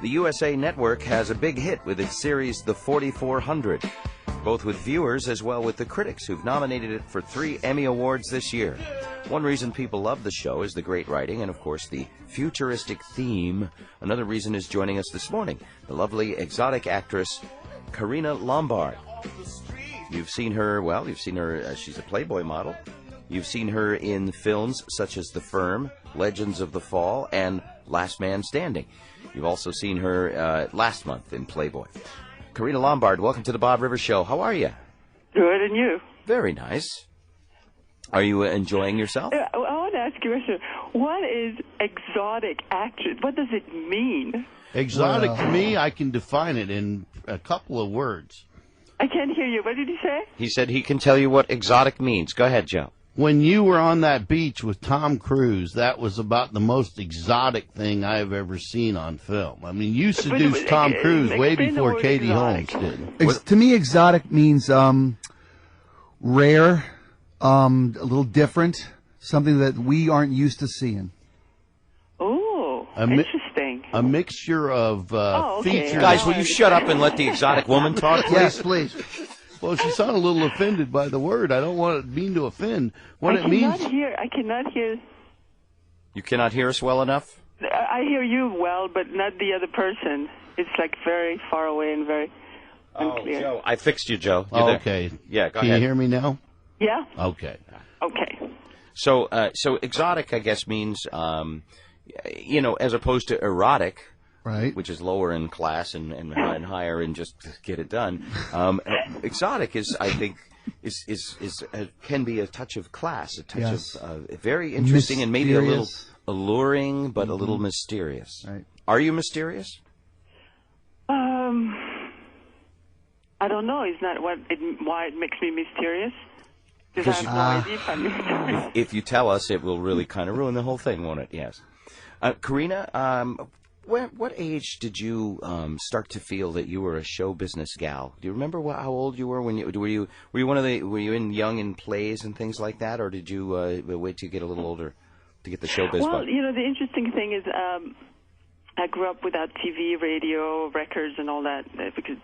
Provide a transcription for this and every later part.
The USA Network has a big hit with its series The 4400, both with viewers as well with the critics who've nominated it for 3 Emmy Awards this year. One reason people love the show is the great writing and, of course, the futuristic theme. Another reason is joining us this morning, the lovely exotic actress Karina Lombard. You've seen her, she's a Playboy model. You've seen her in films such as The Firm, Legends of the Fall, and Last Man Standing. You've also seen her last month in Playboy. Karina Lombard, welcome to the Bob Rivers Show. How are you? Good, and you? Very nice. Are you enjoying yourself? I want to ask you a question. What is exotic actress? What does it mean? Exotic, to me, I can define it in a couple of words. I can't hear you. What did you say? He said he can tell you what exotic means. Go ahead, Joe. When you were on that beach with Tom Cruise, that was about the most exotic thing I've ever seen on film. I mean, you seduced Tom Cruise way before Katie Holmes did. To me, exotic means rare, a little different, something that we aren't used to seeing. Oh, interesting. A mixture of features. Guys, will you shut up and let the exotic woman talk, please? Yes, please. Well, she sounded a little offended by the word. I don't want it mean to offend. What it means. I cannot hear. You cannot hear us well enough? I hear you well, but not the other person. It's like very far away and very unclear. Oh, Joe, I fixed you, Joe. Oh, okay. Yeah, go Can ahead. you hear me now? Yeah. Okay. Okay. So exotic, I guess, means, as opposed to erotic, right, which is lower in class and higher in just get it done. Exotic is, I think, can be a touch of class, a touch of very interesting and maybe a little alluring, but a little mysterious. Right. Are you mysterious? I don't know. Is that why it makes me mysterious? Because I have no idea if I'm mysterious. If you tell us, it will really kind of ruin the whole thing, won't it? Yes. Karina, what age did you start to feel that you were a show business gal? Do you remember how old you were when were you in young in plays and things like that, or did you wait till you get a little older to get the show business? Well, the interesting thing is I grew up without TV, radio, records, and all that because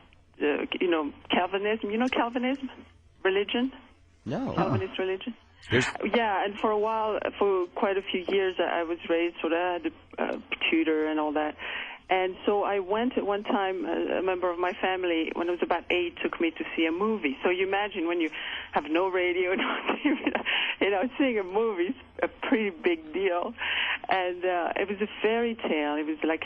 Calvinism. You know Calvinism, religion. No. Calvinist religion. Yeah, and for a while, for quite a few years, I was raised sort of, I had a tutor and all that. And so I went at one time, a member of my family, when I was about 8, took me to see a movie. So you imagine when you have no radio, no TV, seeing a movie is a pretty big deal. And it was a fairy tale. It was like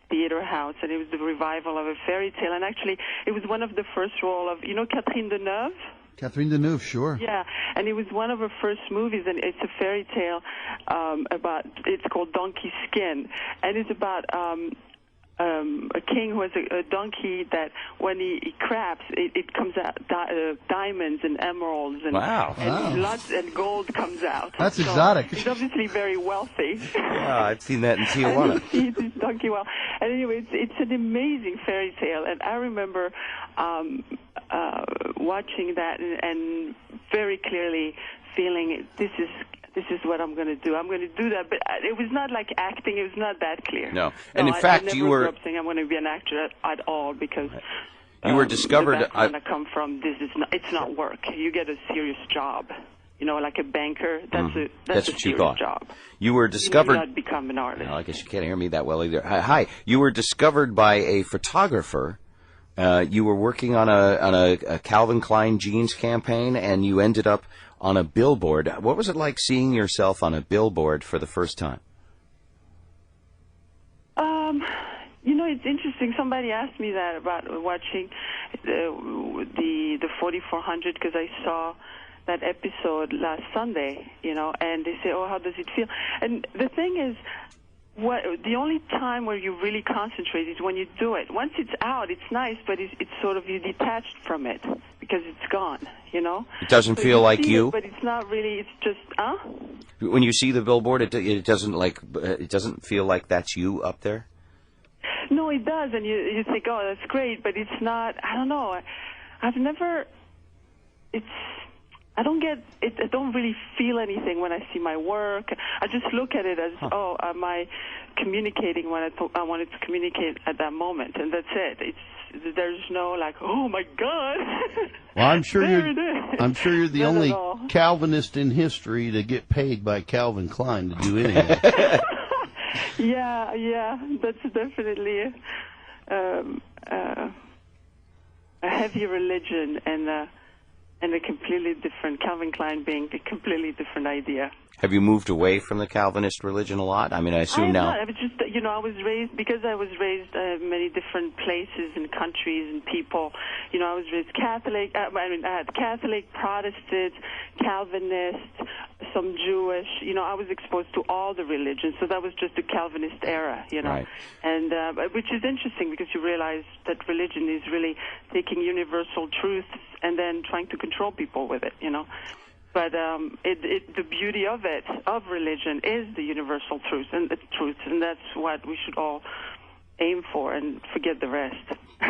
theater house, and it was the revival of a fairy tale. And actually, it was one of the first role of, Catherine Deneuve? Catherine Deneuve, sure. Yeah, and it was one of her first movies, and it's a fairy tale it's called Donkey Skin, and it's about a king who has a donkey that when he craps, it comes out diamonds and emeralds and, lots and gold comes out. That's so exotic. He's obviously very wealthy. Yeah, I've seen that in Tijuana. He sees his donkey well. And anyway, it's an amazing fairy tale, and I remember watching that and very clearly feeling this is what I'm going to do. I'm going to do that, but it was not like acting. It was not that clear. No, and in fact, I never grew up saying I'm going to be an actor at all because you were discovered. The background I come from, it's not work. You get a serious job. Like a banker. That's a serious job. You were discovered. You do not become an artist. No, I guess you can't hear me that well either. Hi. You were discovered by a photographer. You were working on a Calvin Klein jeans campaign, and you ended up on a billboard. What was it like seeing yourself on a billboard for the first time? It's interesting. Somebody asked me that about watching the 4400 because I saw that episode last Sunday, and they say, "Oh, how does it feel?" And the thing is, the only time where you really concentrate is when you do it. Once it's out, it's nice, but it's sort of you're detached from it because it's gone, It doesn't feel like you. But it's not really. It's just, When you see the billboard, it doesn't feel like that's you up there. No, it does, and you think, oh, that's great, but it's not. I don't know. I've never. I don't get it. I don't really feel anything when I see my work. I just look at it as, am I communicating what I wanted to communicate at that moment, and that's it. There's no like, oh my God. Well, I'm sure you're the Not only at all. Calvinist in history to get paid by Calvin Klein to do anything. Yeah, that's definitely a heavy religion and a completely different, Calvin Klein being a completely different idea. Have you moved away from the Calvinist religion a lot? I mean, I assume now. I was just, I was raised, because I was raised many different places and countries and people. I was raised Catholic. I had Catholic, Protestant, Calvinist, some Jewish. I was exposed to all the religions, so that was just the Calvinist era, Right. And which is interesting because you realize that religion is really taking universal truths and then trying to control people with it, But the beauty of religion, is the universal truth, and that's what we should all aim for, and forget the rest.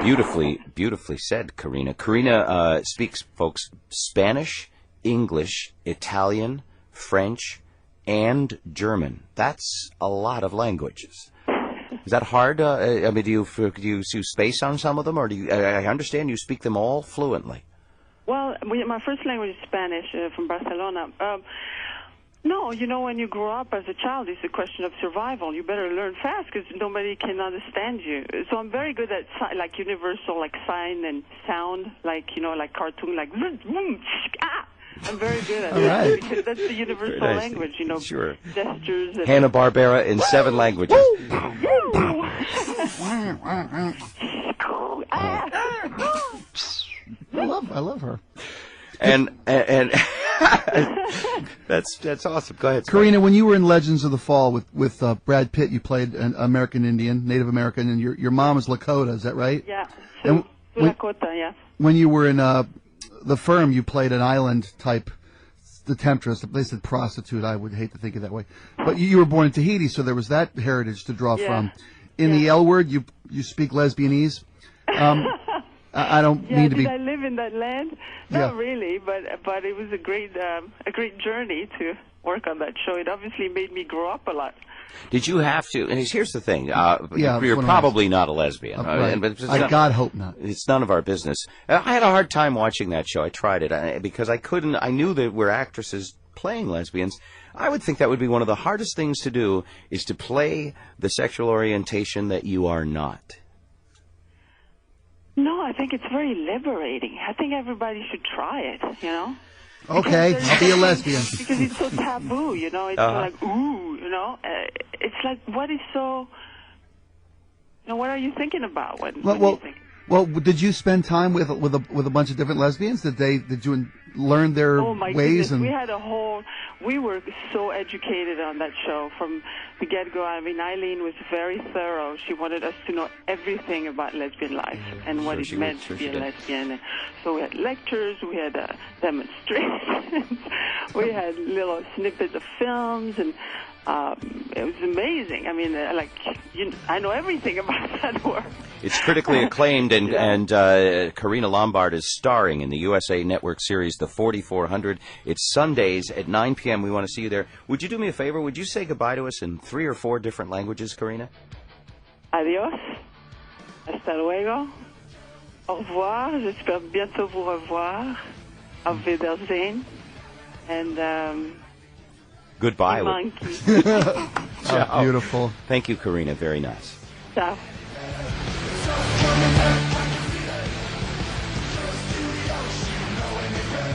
Beautifully said, Karina. Karina speaks, folks, Spanish, English, Italian, French, and German. That's a lot of languages. Is that hard? Do you space on some of them, or do you? I understand you speak them all fluently. Well, my first language is Spanish, from Barcelona. No, when you grow up as a child, it's a question of survival. You better learn fast because nobody can understand you. So I'm very good at universal, sign and sound, like cartoon, I'm very good at that because that's the universal language, Sure. Gestures. And Hanna-Barbera in 7 languages. I love her. And that's awesome. Go ahead, Scott. Karina, when you were in Legends of the Fall with Brad Pitt, you played an American Indian, Native American, and your mom is Lakota. Is that right? Yeah. And Lakota, yeah. when you were in The Firm, you played an island type, the temptress. They said prostitute. I would hate to think of it that way. But you were born in Tahiti, so there was that heritage to draw from. In the L word, you speak Lesbianese. I don't mean to be. Did I live in that land? Not really, but it was a great journey to work on that show. It obviously made me grow up a lot. Did you have to? And here's the thing: you're probably not a lesbian. Right. God hope not. It's none of our business. I had a hard time watching that show. I tried it because I couldn't. I knew that we're actresses playing lesbians. I would think that would be one of the hardest things to do, is to play the sexual orientation that you are not. No, I think it's very liberating. I think everybody should try it, Okay, I'll be a lesbian. Because it's so taboo, It's like, ooh, It's like, what is so... what are you thinking about when you think... Well, did you spend time with a bunch of different lesbians? Did you learn their ways? Goodness. We were so educated on that show from the get-go. I mean, Eileen was very thorough. She wanted us to know everything about lesbian life and what it meant to be a lesbian. And so we had lectures, we had demonstrations, we had little snippets of films, and it was amazing. I mean, I know everything about that work. It's critically acclaimed, and Karina Lombard is starring in the USA Network series The 4400. It's Sundays at 9 p.m. We want to see you there. Would you do me a favor? Would you say goodbye to us in 3 or 4 different languages, Karina? Adios. Hasta luego. Au revoir. J'espère bientôt vous revoir. Auf Wiedersehen. And... Goodbye. Monkey. Oh, beautiful. Thank you, Karina. Very nice. Ciao.